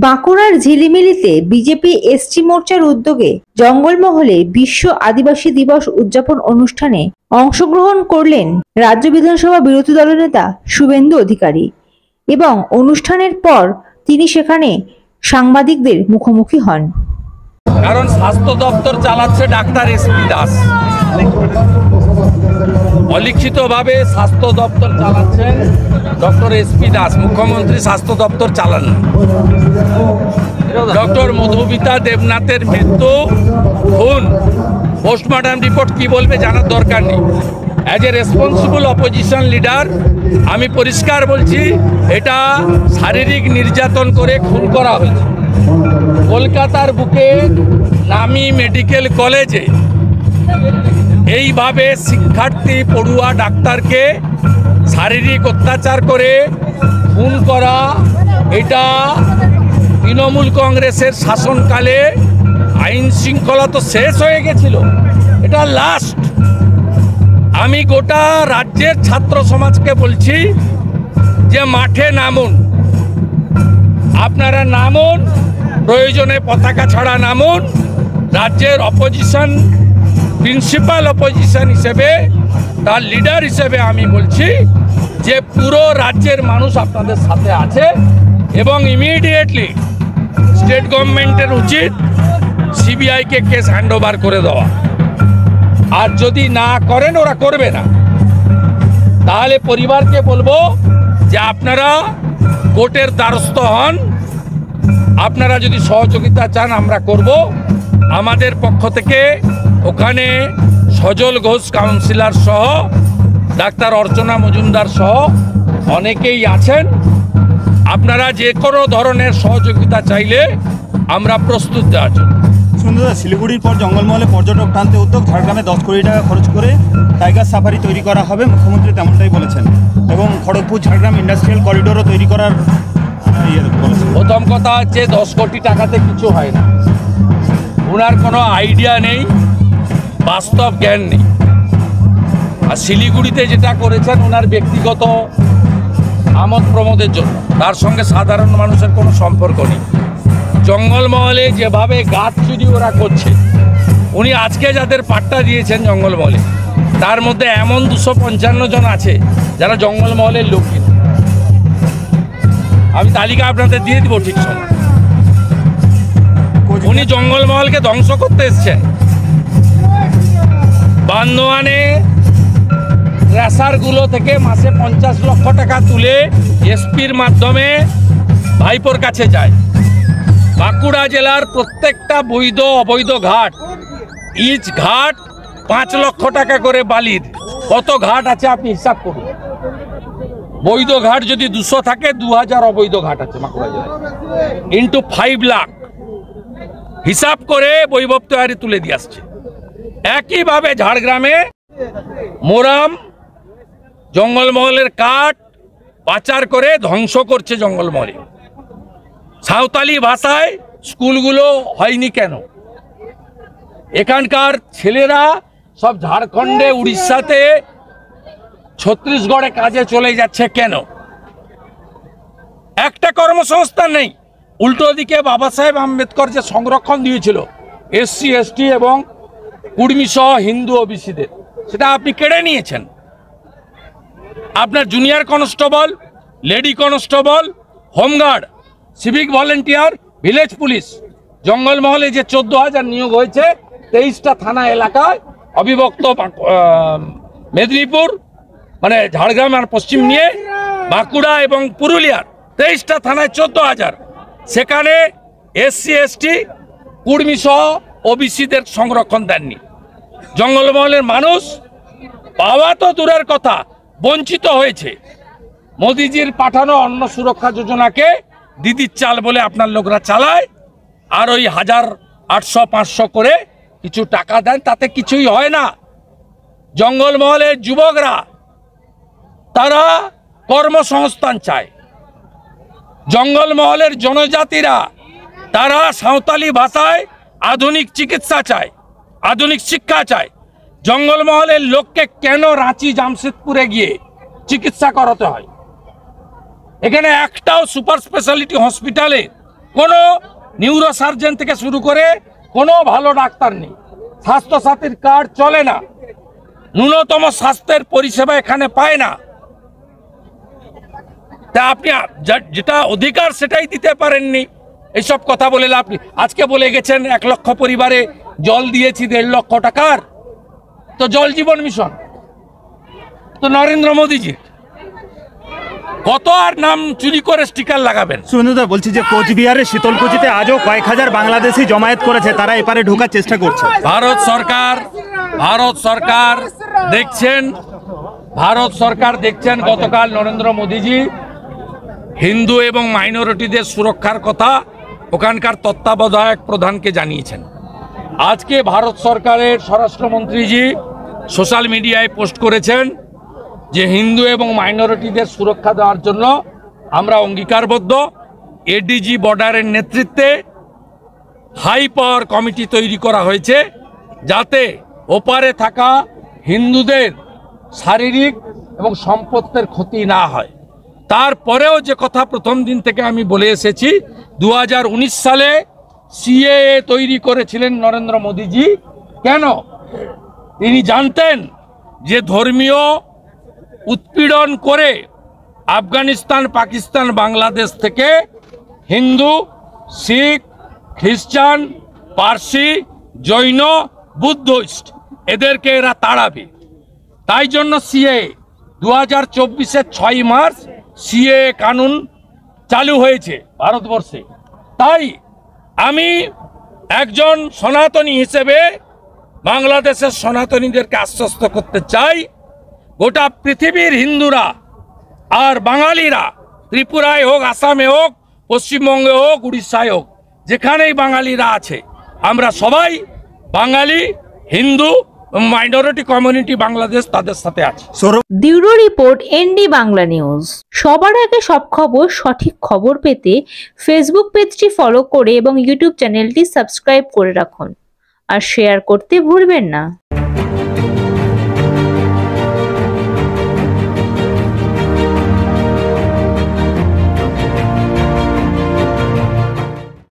বাঁকুড়ার ঝিলিমিলিতে BJP ST মোর্চার উদ্যোগে জঙ্গলমহলে বিশ্ব আদিবাসী দিবস উদযাপন অনুষ্ঠানে অংশগ্রহণ করলেন রাজ্য বিধানসভা বিরোধী দলনেতা শুভেন্দু অধিকারী এবং অনুষ্ঠানের পর তিনি সেখানে সাংবাদিকদের মুখোমুখি হন। কারণ স্বাস্থ্য দপ্তর চালাচ্ছে ডাক্তার এসপি দাস, অলিখিতভাবে স্বাস্থ্য দপ্তর চালাচ্ছেন ডক্টর এসপি দাস, মুখ্যমন্ত্রী স্বাস্থ্য দপ্তর চালান। ডক্টর মধুমিতা দেবনাথের মৃত্যু, খুন, পোস্টমর্টম রিপোর্ট কি বলবে জানার দরকার নেই। As a responsible opposition leader আমি পরিষ্কার বলছি, এটা শারীরিক নির্যাতন করে খুন করা হয়েছে। কলকাতার বুকে নামি মেডিকেল কলেজে এইভাবে শিক্ষার্থী পড়ুয়া ডাক্তারকে শারীরিক অত্যাচার করে খুন করা, এটা তৃণমূল কংগ্রেসের শাসনকালে আইন শৃঙ্খলা তো শেষ হয়ে গেছিল, এটা লাস্ট। আমি গোটা রাজ্যের ছাত্র সমাজকে বলছি যে মাঠে নামুন, আপনারা নামুন, প্রয়োজনে পতাকা ছাড়া নামুন। রাজ্যের অপোজিশন, প্রিন্সিপাল অপোজিশন হিসেবে, তার লিডার হিসেবে আমি বলছি যে পুরো রাজ্যের মানুষ আপনাদের সাথে আছে এবং ইমিডিয়েটলি স্টেট গভর্নমেন্টের উচিত সিবিআইকে কেস হ্যান্ডওভার করে দেওয়া। আর যদি না করেন, ওরা করবে না, তাহলে পরিবারকে বলবো যে আপনারা কোর্টের দ্বারস্থ হন। আপনারা যদি সহযোগিতা চান আমরা করব। আমাদের পক্ষ থেকে ওখানে সজল ঘোষ কাউন্সিলর সহ, ডাক্তার অর্চনা মজুমদার সহ অনেকেই আছেন। আপনারা যে কোনো ধরনের সহযোগিতা চাইলে আমরা প্রস্তুত দেওয়ার জন্য। সুন্দর, শিলিগুড়ির পর জঙ্গলমহলে পর্যটক টানতে উদ্যোগ, ঝাড়গ্রামে 10 কোটি টাকা খরচ করে টাইগার সাফারি তৈরি করা হবে, মুখ্যমন্ত্রী তেমনটাই বলেছেন। এবং খড়গপুর ঝাড়গ্রাম ইন্ডাস্ট্রিয়াল করিডোরও তৈরি করার বলেছেন। প্রথম কথা হচ্ছে 10 কোটি টাকাতে কিছু হয় না। ওনার কোনো আইডিয়া নেই, বাস্তব জ্ঞান নেই। আর শিলিগুড়িতে যেটা করেছেন ওনার ব্যক্তিগত আমোদ প্রমোদের জন্য, তার সঙ্গে সাধারণ মানুষের কোনো সম্পর্ক নেই। জঙ্গলমহলে যেভাবে গাছ চুরি ওরা করছে, উনি আজকে যাদের পাট্টা দিয়েছেন জঙ্গলমহলে, তার মধ্যে এমন 255 জন আছে যারা জঙ্গলমহলের লোক। আমি তালিকা আপনাদের দিয়ে দিব ঠিক সময়। উনি জঙ্গলমহলকে ধ্বংস করতে এসছেন। বান্দোয়ানে রেসারগুলো থেকে মাসে 50 লক্ষ টাকা তুলে এসপির মাধ্যমে ভাইপোর কাছে যায়। বাঁকুড়া জেলার প্রত্যেকটা বৈধ অবৈধ ঘাট, ইচ ঘাট 5 লক্ষ টাকা করে বালির। কত ঘাট আছে আপনি হিসাব করুন। বৈধ ঘাট যদি 200 থাকে, 2000 অবৈধ ঘাট আছে বাঁকুড়া জেলায়, ইন্টু 5 লাখ হিসাব করে বৈভব তৈরি তুলে দিয়ে আসছে। একইভাবে ঝাড়গ্রামে মোরাম জঙ্গলমহলের কাঠ পাচার করে ধ্বংস করছে জঙ্গলমহলে। সাঁওতালি ভাষায় স্কুলগুলো হয়নি কেন? এখানকার ছেলেরা সব ঝাড়খণ্ডে, উড়িষ্যাতে, ছত্তিশগড়ে কাজে চলে যাচ্ছে কেন? একটা কর্মসংস্থান নেই। উল্টো দিকে বাবা সাহেব আম্বেদকর যে সংরক্ষণ দিয়েছিল এসসি এসটি এবং কুর্মী সহ হিন্দু ওবিসিদের, সেটা আপনি কেড়ে নিয়েছেন। আপনার junior constable, lady constable, home guard, civic volunteer, village police, জঙ্গলমহলে যে 14,000 নিয়োগ হয়েছে 23টা থানা এলাকায়, অবিভক্ত মেদিনীপুর মানে ঝাড়গ্রাম আর পশ্চিম নিয়ে বাঁকুড়া এবং পুরুলিয়ার 23টা থানায় 14,000, সেখানে এসসি এসটি কুর্মী সহ ওবিসিদের সংরক্ষণ দেননি। জঙ্গলমহলের মানুষ পাওয়া তো দূরের কথা, বঞ্চিত হয়েছে। মোদিজির পাঠানো অন্ন সুরক্ষা যোজনাকে দিদির চাল বলে আপনার লোকরা চালায়, আর ওই 1000, 800, 500 করে কিছু টাকা দেন, তাতে কিছুই হয় না। জঙ্গলমহলের যুবকরা তারা কর্মসংস্থান চায়। জঙ্গলমহলের জনজাতিরা তারা সাঁওতালি ভাষায় আধুনিক চিকিৎসা চায়, আধুনিক শিক্ষা চায়। জঙ্গলমহলের লোককে কেন রাঁচি, জামশেদপুরে গিয়ে চিকিৎসা করাতে হয়? এখানে একটাও সুপার স্পেশালিটি হসপিটালে কোনো নিউরো সার্জন থেকে শুরু করে কোনো ভালো ডাক্তার নেই, স্বাস্থ্যসাথীর কার্ড চলে না, ন্যূনতম স্বাস্থ্যের পরিষেবা এখানে পায় না। তা আপনি যেটা অধিকার সেটাই দিতে পারেননি, এইসব কথা বলে লাভ নেই। আজকে বলে গেছেন 1 লক্ষ পরিবারে জল দিয়েছি 1.5 লক্ষ টাকার, তো জল জীবন মিশন তো নরেন্দ্র মোদীজি, কত আর নাম চুরি করে স্টিকার লাগাবেন। শুভেন্দুদা, বলছি যে কোচবিহারের শীতলকুচিতে আজও কয়েক হাজার বাংলাদেশি জমায়েত করেছে, তারা এপারে ঢোকার চেষ্টা করছে। ভারত সরকার দেখছেন গতকাল নরেন্দ্র মোদীজি হিন্দু এবং মাইনরিটিদের সুরক্ষার কথা ওখানকার তত্ত্বাবধায়ক প্রধানকে জানিয়েছেন। আজকে ভারত সরকারের স্বরাষ্ট্রমন্ত্রীজি সোশ্যাল মিডিয়ায় পোস্ট করেছেন যে হিন্দু এবং মাইনরিটিদের সুরক্ষা দেওয়ার জন্য আমরা অঙ্গীকারবদ্ধ। এডিজি বর্ডারের নেতৃত্বে হাই পাওয়ার কমিটি তৈরি করা হয়েছে যাতে ওপারে থাকা হিন্দুদের শারীরিক এবং সম্পত্তির ক্ষতি না হয়। তারপরেও যে কথা প্রথম দিন থেকে আমি বলে এসেছি, 2019 সালে সিএএ তৈরি করেছিলেন নরেন্দ্র মোদীজি। কেন? তিনি জানতেন যে ধর্মীয় উৎপীড়ন করে আফগানিস্তান, পাকিস্তান, বাংলাদেশ থেকে হিন্দু, শিখ, খ্রিস্টান, পার্সি, জৈন, বুদ্ধিস্ট এদেরকে এরা তাড়াবে। তাই জন্য সিএএ 2024-এর 6 মার্চ সিএএ কানুন চালু হয়েছে ভারতবর্ষে। তাই আমি একজন সনাতনী হিসেবে বাংলাদেশের সনাতনীদেরকে আশ্বস্ত করতে চাই, গোটা পৃথিবীর হিন্দুরা আর বাঙালিরা, ত্রিপুরায় হোক, আসামে হোক, পশ্চিমবঙ্গে হোক, উড়িষ্যায় হোক, যেখানেই বাঙালিরা আছে, আমরা সবাই বাঙালি, হিন্দু, মাইনরিটি কমিউনিটি বাংলাদেশ তাদের সাথে আছে। Bureau report, ND Bangla news. সবার আগে সব খবর, সঠিক খবর পেতে ফেসবুক পেজটি ফলো করে এবং ইউটিউব চ্যানেলটি সাবস্ক্রাইব করে রাখুন আর শেয়ার করতে ভুলবেন না।